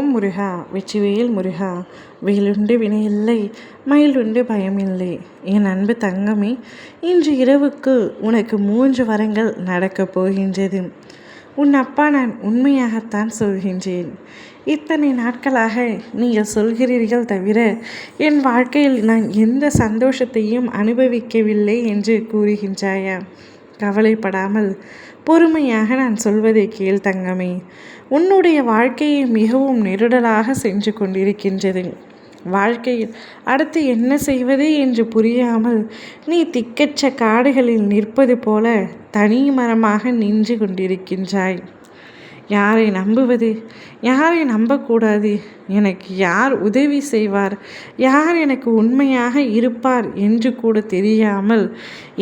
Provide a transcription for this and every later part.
ஓம் முருகா வெற்றிவேல் முருகா, வேலுண்டு வினையில்லை, மயிலுண்டு பயமில்லை. என் அன்பு தங்கமே, இன்று இரவுக்கு உனக்கு 3 வரங்கள் நடக்கப் போகின்றது. உன் அப்பா நான் உண்மையாகத்தான் சொல்கின்றேன். இத்தனை நாட்களாக நீங்கள் சொல்கிறீர்கள் தவிர என் வாழ்க்கையில் நான் எந்த சந்தோஷத்தையும் அனுபவிக்கவில்லை என்று கூறுகின்றாயா? கவலைப்படாமல் பொறுமையாக நான் சொல்வதை கேள் தங்கமே. உன்னுடைய வாழ்க்கையை மிகவும் நெருடலாக சென்று கொண்டிருக்கின்றது. வாழ்க்கையில் அடுத்து என்ன செய்வது என்று புரியாமல் நீ திக்கற்ற காடுகளில் நிற்பது போல தனி மரமாக நின்று கொண்டிருக்கின்றாய். யாரை நம்புவது, யாரை நம்பக்கூடாது, எனக்கு யார் உதவி செய்வார், யார் எனக்கு உண்மையாக இருப்பார் என்று கூட தெரியாமல்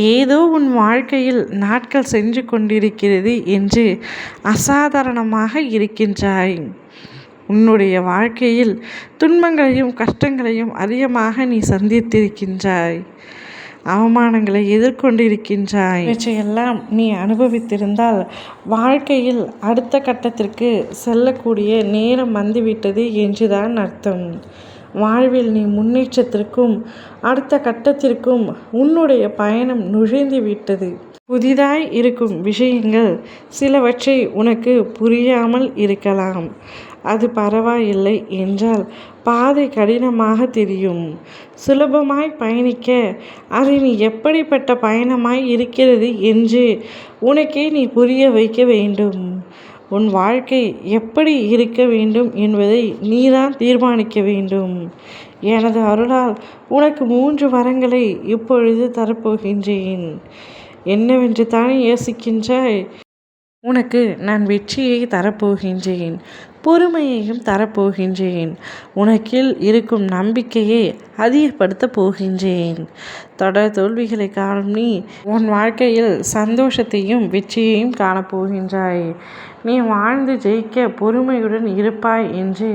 ஏதோ உன் வாழ்க்கையில் நாட்கள் சென்று கொண்டிருக்கிறது என்று அசாதாரணமாக இருக்கின்றாய். உன்னுடைய வாழ்க்கையில் துன்பங்களையும் கஷ்டங்களையும் அதிகமாக நீ சந்தித்திருக்கின்றாய். அவமானங்களை எதிர்கொண்டிருக்கின்றாய். இவற்றையெல்லாம் நீ அனுபவித்திருந்தால் வாழ்க்கையில் அடுத்த கட்டத்திற்கு செல்லக்கூடிய நேரம் வந்துவிட்டது என்றுதான் அர்த்தம். வாழ்வில் நீ முன்னேற்றத்திற்கும் அடுத்த கட்டத்திற்கும் உன்னுடைய பயணம் நுழைந்து விட்டது. புதிதாய் இருக்கும் விஷயங்கள் சிலவற்றை உனக்கு புரியாமல் இருக்கலாம். அது பரவாயில்லை என்றால் பாதை கடினமாக தெரியும். சுலபமாய் பயணிக்க அது நீ எப்படிப்பட்ட பயணமாய் இருக்கிறது என்று உனக்கே நீ புரிய வைக்க வேண்டும். உன் வாழ்க்கை எப்படி இருக்க வேண்டும் என்பதை நீதான் தீர்மானிக்க வேண்டும். எனது அருளால் உனக்கு 3 வரங்களை இப்பொழுது தரப்போகின்றேன். என்னவென்று தானே யோசிக்கின்றாய்? உனக்கு நான் வெற்றியை தரப்போகின்றேன், பொறுமையையும் தரப்போகின்றேன். உனக்கில் இருக்கும் நம்பிக்கையை அதிகப்படுத்தப் போகின்றேன். தொடர் தோல்விகளை காணும் நீ உன் வாழ்க்கையில் சந்தோஷத்தையும் வெற்றியையும் காணப்போகின்றாய். நீ வாழ்ந்து ஜெயிக்க பொறுமையுடன் இருப்பாய் என்று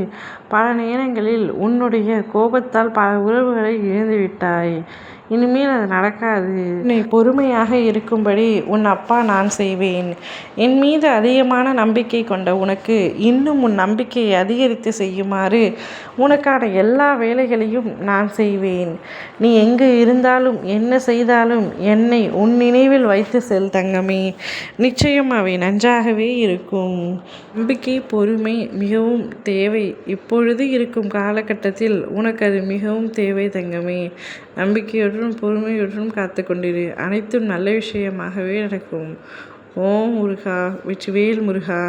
பல நேரங்களில் உன்னுடைய கோபத்தால் பல உறவுகளை இழந்துவிட்டாய். இனிமேல் அது நடக்காது. நீ பொறுமையாக இருக்கும்படி உன் அப்பா நான் செய்வேன். என் மீது அதிகமான நம்பிக்கை கொண்ட உனக்கு இன்னும் உன் நம்பிக்கையை அதிகரித்து செய்யுமாறு உனக்கான எல்லா வேலைகளையும் நான் செய்வேன். நீ எங்கு இருந்தாலும் என்ன செய்தாலும் என்னை உன் நினைவில் வைத்து செல் தங்கமே. நிச்சயம் அவை நன்றாகவே இருக்கும். நம்பிக்கை, பொறுமை மிகவும் தேவை. இப்பொழுது இருக்கும் காலகட்டத்தில் உனக்கு அது மிகவும் தேவை தங்கமே. நம்பிக்கையுடனும் பொறுமையுடனும் காத்து கொண்டிரு. அனைத்தும் நல்ல விஷயமாகவே நடக்கும். ஓம் முருகா வெற்றிவேல் முருகா.